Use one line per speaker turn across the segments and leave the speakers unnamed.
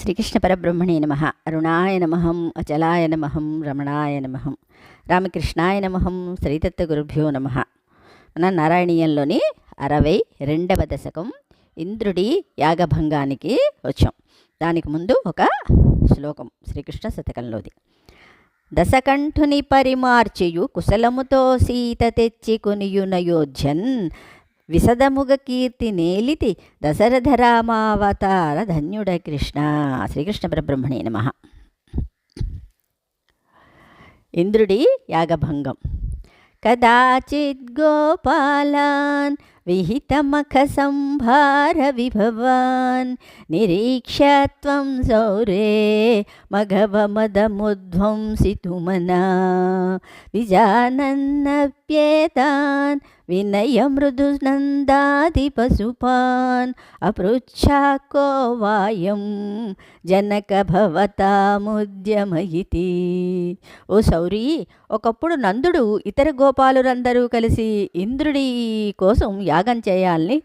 శ్రీకృష్ణ పరబ్రహ్మణే నమః. అరుణాయ నమః, అచలాయ నమః, రమణాయ నమః, రామకృష్ణాయ నమః, శ్రీదత్త గురుభ్యో నమః. మన నారాయణీయంలోని 62వ దశకం ఇంద్రుడి యాగభంగానికి వచ్చాం. దానికి ముందు ఒక శ్లోకం శ్రీకృష్ణ శతకంలోది. దశకంఠుని పరిమార్చియు కుశలముతో సీత తెచ్చి కొనియునయోధ్యన్ విశదముగ కీర్తి నేలితి దశరథ రామావతార ధన్యుడ కృష్ణ. శ్రీకృష్ణ పరబ్రహ్మణే నమః. ఇంద్రుడి యాగభంగం. కదాచిత్ గోపాలాన్ విహితమఖ సంభార విభవాన్ నిరీక్ష్యత్వం సౌరే మఘవమదముధ్వంసితుమనా విజానన్నప్యేతాన్ వినయ మృదునందాది పశుపాన్ అపృచ్ఛాకో వాయం జనక భవతాముద్యమయితి. ఓ సౌరీ, ఒకప్పుడు నందుడు ఇతర గోపాలురందరూ కలిసి ఇంద్రుడి కోసం యాగం చేయాలని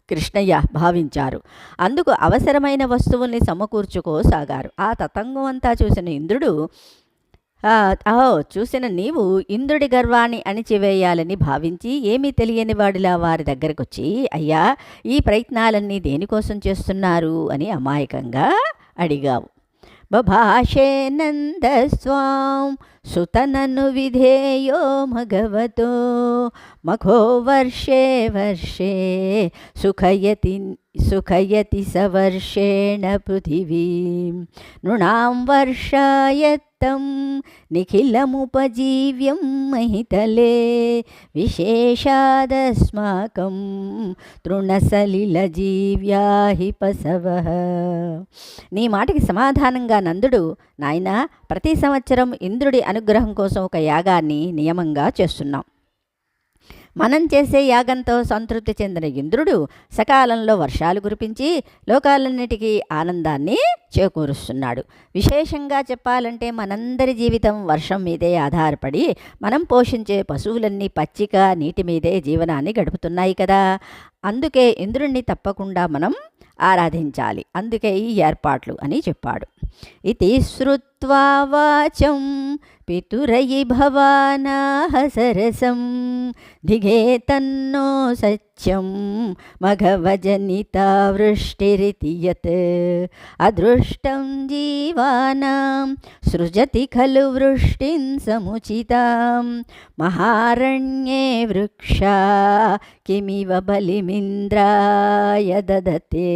కృష్ణయ్య భావించారు. అందుకు అవసరమైన వస్తువుల్ని సమకూర్చుకోసాగారు. ఆ తతంగం అంతా చూసిన ఇంద్రుడు, చూసిన నీవు ఇంద్రుడి గర్వాన్ని అణిచివేయాలని భావించి ఏమీ తెలియని వాడిలా వారి దగ్గరకు వచ్చి, అయ్యా, ఈ ప్రయత్నాలన్నీ దేనికోసం చేస్తున్నారు అని అమాయకంగా అడిగావు. బభాషే నందస్వాం సుతనను విధేయో మఘవతో మఖో వర్షే వర్షే సుఖయతి సవర్షేణ పృథివీం నృణాం వర్షాయత్తం నిఖిలముపజీవ్యం మహితలే విశేషాదస్మాకం తృణసలిలజీవ్యా హి పశవః. నీ మాటకి సమాధానంగా నందుడు, నాయనా, ప్రతి సంవత్సరం ఇంద్రుడి అనుగ్రహం కోసం ఒక యాగాన్ని నియమంగా చేస్తున్నాం. మనం చేసే యాగంతో సంతృప్తి చెందిన ఇంద్రుడు సకాలంలో వర్షాలు కురిపించి లోకాలన్నిటికీ ఆనందాన్ని చేకూరుస్తున్నాడు. విశేషంగా చెప్పాలంటే మనందరి జీవితం వర్షం మీదే ఆధారపడి మనం పోషించే పశువులన్నీ పచ్చిక నీటి మీదే జీవనాన్ని గడుపుతున్నాయి కదా. అందుకే ఇంద్రుణ్ణి తప్పకుండా మనం ఆరాధించాలి. అందుకే ఈ ఏర్పాట్లు అని చెప్పాడు. ఇతి శ్రుత్వా వాచం పితురయి భవానాః సరసం ధిఘేతన్నో సత్యం మఘవజనితా వృష్టిరితి యత్ అదృష్టం జీవానాం సృజతి ఖలు వృష్టిం సముచితాం మహారణ్యే వృక్షా కిమివ బలిమింద్రాయ దదతే.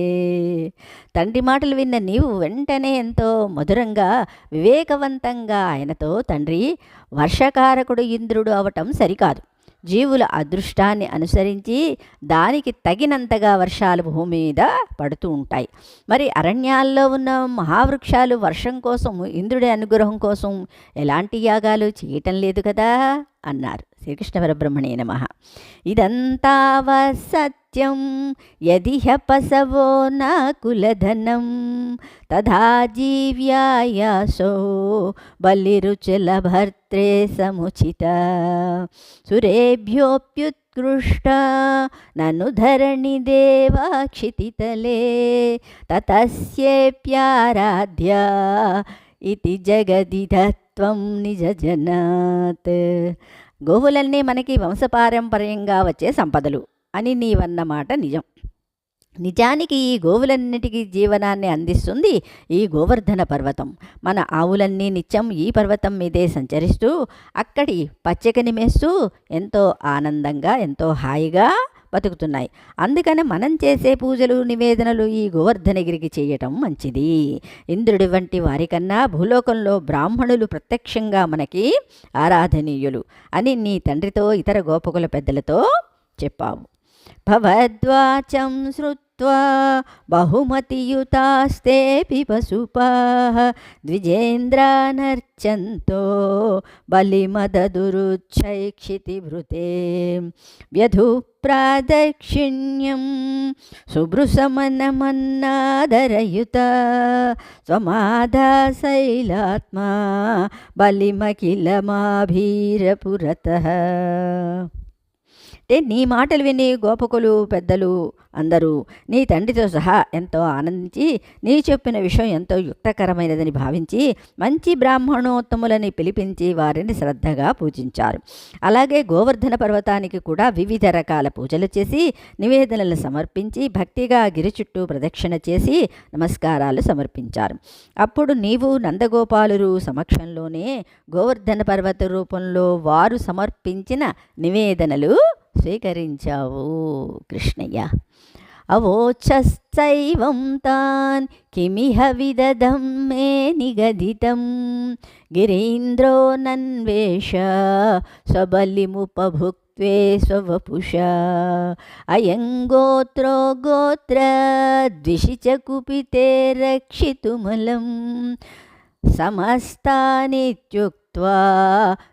తండ్రి మాటలు విన్న నీవు వెంటనే ఎంతో మధురంగా వివేకవంతంగా ఆయనతో, తండ్రి, వర్షకారకుడు ఇంద్రుడు అవటం సరికాదు. జీవుల అదృష్టాన్ని అనుసరించి దానికి తగినంతగా వర్షాలు భూమి మీద పడుతూ ఉంటాయి. మరి అరణ్యాల్లో ఉన్న మహావృక్షాలు వర్షం కోసం, ఇంద్రుడి అనుగ్రహం కోసం ఎలాంటి యాగాలు చేయటం లేదు కదా అన్నారు. శ్రీకృష్ణ పరబ్రహ్మణే నమః. ఇదంతా సత్యం యదిహ పశవో నాకులధనం తథా జీవ్యాయాసో బలిరుచలభర్త్రే సముచిత సురేభ్యోప్యుత్కృష్ట నను ధరణి దేవాక్షితితలే తతస్యేప్యారాధ్య ఇతి జగదిధత్వం నిజజనాత్. గోవులన్నీ మనకి వంశపారంపర్యంగా వచ్చే సంపదలు అని నీవన్నమాట నిజం. నిజానికి ఈ గోవులన్నిటికీ జీవనాన్ని అందిస్తుంది ఈ గోవర్ధన పర్వతం. మన ఆవులన్నీ నిత్యం ఈ పర్వతం మీదే సంచరిస్తూ అక్కడి పచ్చికని మేస్తూ ఎంతో ఆనందంగా, ఎంతో హాయిగా బతుకుతున్నాయి. అందుకని మనం చేసే పూజలు, నివేదనలు ఈ గోవర్ధనగిరికి చేయటం మంచిది. ఇంద్రుడి వంటి వారికన్నా భూలోకంలో బ్రాహ్మణులు ప్రత్యక్షంగా మనకి ఆరాధనీయులు అని నీ తండ్రితో, ఇతర గోపకుల పెద్దలతో చెప్పావు. భవద్వాచం శ్రుత్వా బహుమతియుతాస్తేపి పశుపాః ద్విజేంద్రానర్చంతో బలిమదదురుచ్చైక్షితి భృతే వ్యధు ప్రాదక్షిణ్యం శుభృశమనమన్నాదరయుత స్వమాదాశైలాత్మా బలిమఖిలమాభీరపురతః. అంటే నీ మాటలు విని గోపకులు పెద్దలు అందరూ నీ తండ్రితో సహా ఎంతో ఆనందించి నీ చెప్పిన విషయం ఎంతో యుక్తకరమైనదని భావించి మంచి బ్రాహ్మణోత్తములని పిలిపించి వారిని శ్రద్ధగా పూజించారు. అలాగే గోవర్ధన పర్వతానికి కూడా వివిధ రకాల పూజలు చేసి నివేదనలు సమర్పించి భక్తిగా గిరి చుట్టూ ప్రదక్షిణ చేసి నమస్కారాలు సమర్పించారు. అప్పుడు నీవు నందగోపాలురు సమక్షంలోనే గోవర్ధన పర్వత రూపంలో వారు సమర్పించిన నివేదనలు స్వీకరించావు కృష్ణయ్య. అవోచశ్చైవం తాన్ కిమిహ విదధం మే నిగదితం గిరీంద్రో నన్వేష స్వబలిముపభుక్త్వే స్వవపుష అయం గోత్రో గోత్ర ద్విషిచ కుపితే రక్షితుమలం సమస్తానిత్యుక్త్వా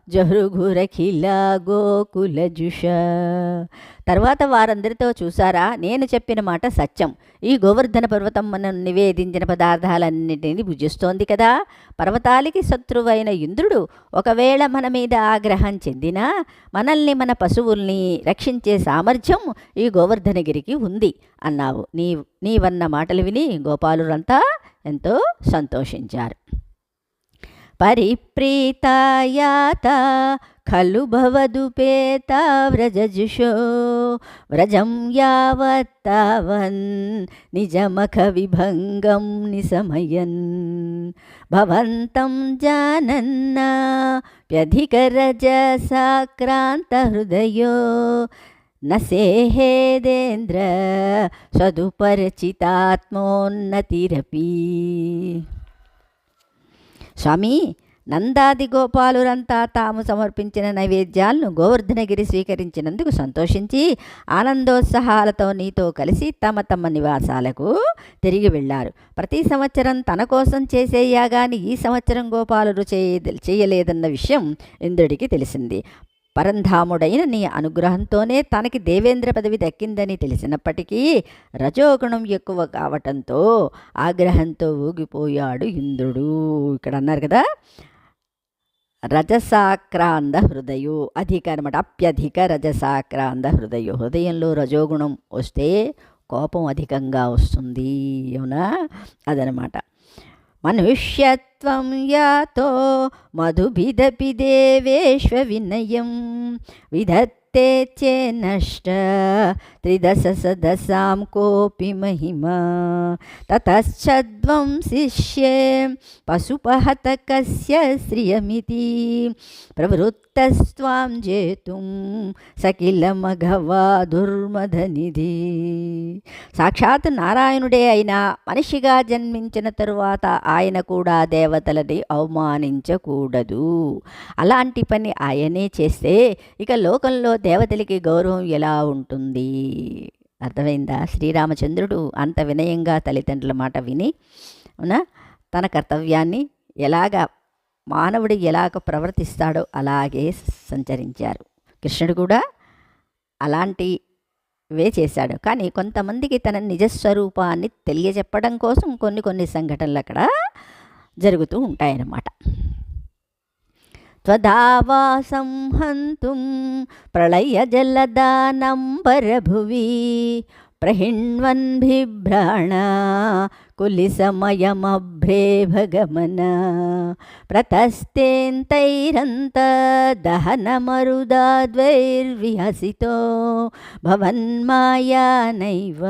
జహృఘురఖిల గోకులజుష. తర్వాత వారందరితో, చూసారా, నేను చెప్పిన మాట సత్యం. ఈ గోవర్ధన పర్వతం మనం నివేదించిన పదార్థాలన్నిటినీ భుజిస్తోంది కదా. పర్వతాలకి శత్రువైన ఇంద్రుడు ఒకవేళ మన మీద ఆగ్రహం చెందినా మనల్ని మన పశువుల్ని రక్షించే సామర్థ్యం ఈ గోవర్ధనగిరికి ఉంది అన్నావు. నీవన్న మాటలు విని గోపాలురంతా ఎంతో సంతోషించారు. పరిప్రీతాయాత ఖలు భవదుపేత వ్రజజుషో వ్రజం యావత్తావన్ నిజమఖ విభంగం నిశమయన్ భవంతం జానన్న ప్యధికరజసాక్రాంత హృదయో నసేహేదేంద్ర సదుపరిచితాత్మోన్నతిరపి. స్వామి, నందాది గోపాలురంతా తాము సమర్పించిన నైవేద్యాలను గోవర్ధనగిరి స్వీకరించినందుకు సంతోషించి ఆనందోత్సాహాలతో నీతో కలిసి తమ తమ నివాసాలకు తిరిగి వెళ్ళారు. ప్రతి సంవత్సరం తన కోసం చేసే యాగాన్ని ఈ సంవత్సరం గోపాలురు చేయలేదన్న విషయం ఇంద్రుడికి తెలిసింది. పరంధాముడైన నీ అనుగ్రహంతోనే తనకి దేవేంద్ర పదవి దక్కిందని తెలిసినప్పటికీ రజోగుణం ఎక్కువ కావటంతో ఆగ్రహంతో ఊగిపోయాడు ఇంద్రుడు. ఇక్కడ అన్నారు కదా, రజసాక్రాంత హృదయో, అధిక అనమాట, అప్యధిక రజసాక్రాంత హృదయో. హృదయంలో రజోగుణం వస్తే కోపం అధికంగా వస్తుంది, అవునా, అదనమాట. మనుష్యత్వం యాతో మధుభిదపి దేవేశ్వ వినయం విధత్తే చేనష్ట త్రిదశ సదసాం కోపి మహిమా తతశ్చద్వం శిష్యే పశుపహతకస్య శ్రియమితి ప్రవృత్తస్త్వాం జేతుం సకిల మఘవా దుర్మధనిధి. సాక్షాత్ నారాయణుడే అయినా మనిషిగా జన్మించిన తరువాత ఆయన కూడా దేవతలని అవమానించకూడదు. అలాంటి పని ఆయనే చేస్తే ఇక లోకంలో దేవతలకి గౌరవం ఎలా ఉంటుంది? అర్థమైందా? శ్రీరామచంద్రుడు అంత వినయంగా తల్లిదండ్రుల మాట విని తన కర్తవ్యాన్ని ఎలాగా మానవుడు ఎలాగ ప్రవర్తిస్తాడో అలాగే సంచరించారు. కృష్ణుడు కూడా అలాంటివే చేశాడు. కానీ కొంతమందికి తన నిజస్వరూపాన్ని తెలియజెప్పడం కోసం కొన్ని సంఘటనలు అక్కడ జరుగుతూ ఉంటాయన్నమాట. త్వదావాసం హంతుం ప్రళయ జలదానంబరభువి ప్రహిణ్వన్ బిభ్రాణ కులిసమయమభ్రే భగమన ప్రతస్తేంతైరంత దహనమరుదాద్వైర్విహసితో భవన్మాయానైవ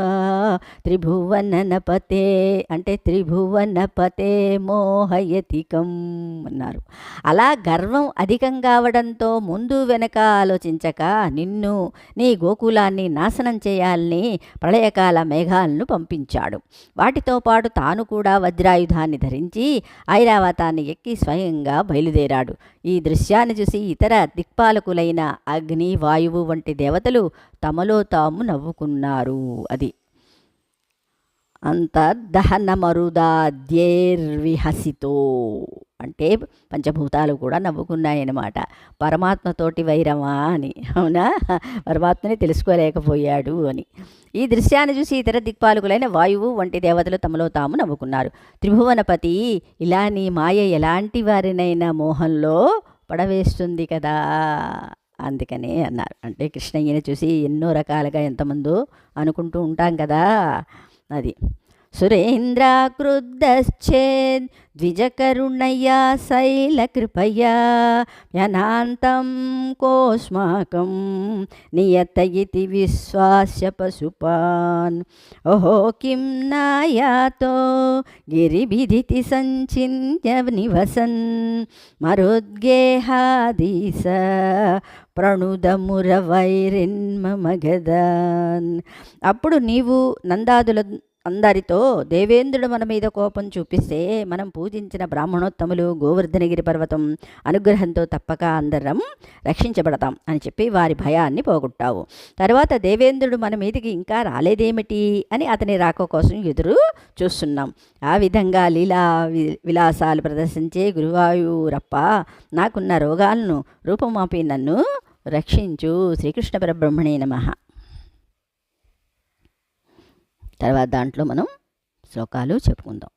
త్రిభువననపతే, అంటే త్రిభువనపతే మోహయతికం అన్నారు. అలా గర్వం అధికం కావడంతో ముందు వెనక ఆలోచించక నిన్ను, నీ గోకులాన్ని నాశనం చేయాలని ప్రళయకాల మేఘాలను పంపించాడు. వాటితో పాటు తాను కూడా వజ్రాయుధాన్ని ధరించి ఐరావతాన్ని ఎక్కి స్వయంగా బయలుదేరాడు. ఈ దృశ్యాన్ని చూసి ఇతర దిక్పాలకులైన అగ్ని, వాయువు వంటి దేవతలు తమలో తాము నవ్వుకున్నారు. అది అంతర్దహనమరుదాద్యేర్విహసితో అంటే పంచభూతాలు కూడా నవ్వుకున్నాయన్నమాట. పరమాత్మతోటి వైరమా అని, అవునా, పరమాత్మని తెలుసుకోలేకపోయాడు అని. ఈ దృశ్యాన్ని చూసి ఇతర దిక్పాలకులైన వాయువు వంటి దేవతలు తమలో తాము నవ్వుకున్నారు. త్రిభువనపతి, ఇలా నీ మాయ ఎలాంటి వారినైనా మోహంలో పడవేస్తుంది కదా అందుకనే అన్నారు. అంటే కృష్ణయ్యని చూసి ఎన్నో రకాలుగా ఎంతమందో అనుకుంటూ ఉంటాం కదా, అది. సురేంద్రాకృద్దశ్చేద్ ద్విజకరుణయా శైలకృపయా యనాంతం కోస్మాకం నియత ఇతి విశ్వాస్య పశుపాన్ ఓహో కిం నాయాతో గిరిభిదితి సంచింత్య నివసన్ మరుద్గేహాదీస ప్రణుదమురవైరిన్మగదాన్. అప్పుడు నీవు నందాదుల అందరితో దేవేంద్రుడు మన మీద కోపం చూపిస్తే మనం పూజించిన బ్రాహ్మణోత్తములు గోవర్ధనగిరి పర్వతం అనుగ్రహంతో తప్పక అందరం రక్షించబడతాం అని చెప్పి వారి భయాన్ని పోగొట్టావు. తర్వాత దేవేంద్రుడు మన మీదికి ఇంకా రాలేదేమిటి అని అతని రాక కోసం ఎదురు చూస్తున్నాం. ఆ విధంగా లీలా విలాసాలు ప్రదర్శించే గురువాయూరప్ప నాకున్న రోగాలను రూపమాపి నన్ను రక్షించు. శ్రీకృష్ణ పరబ్రహ్మణే నమః. తర్వాత దాంట్లో మనం శ్లోకాలు చెప్పుకుందాం.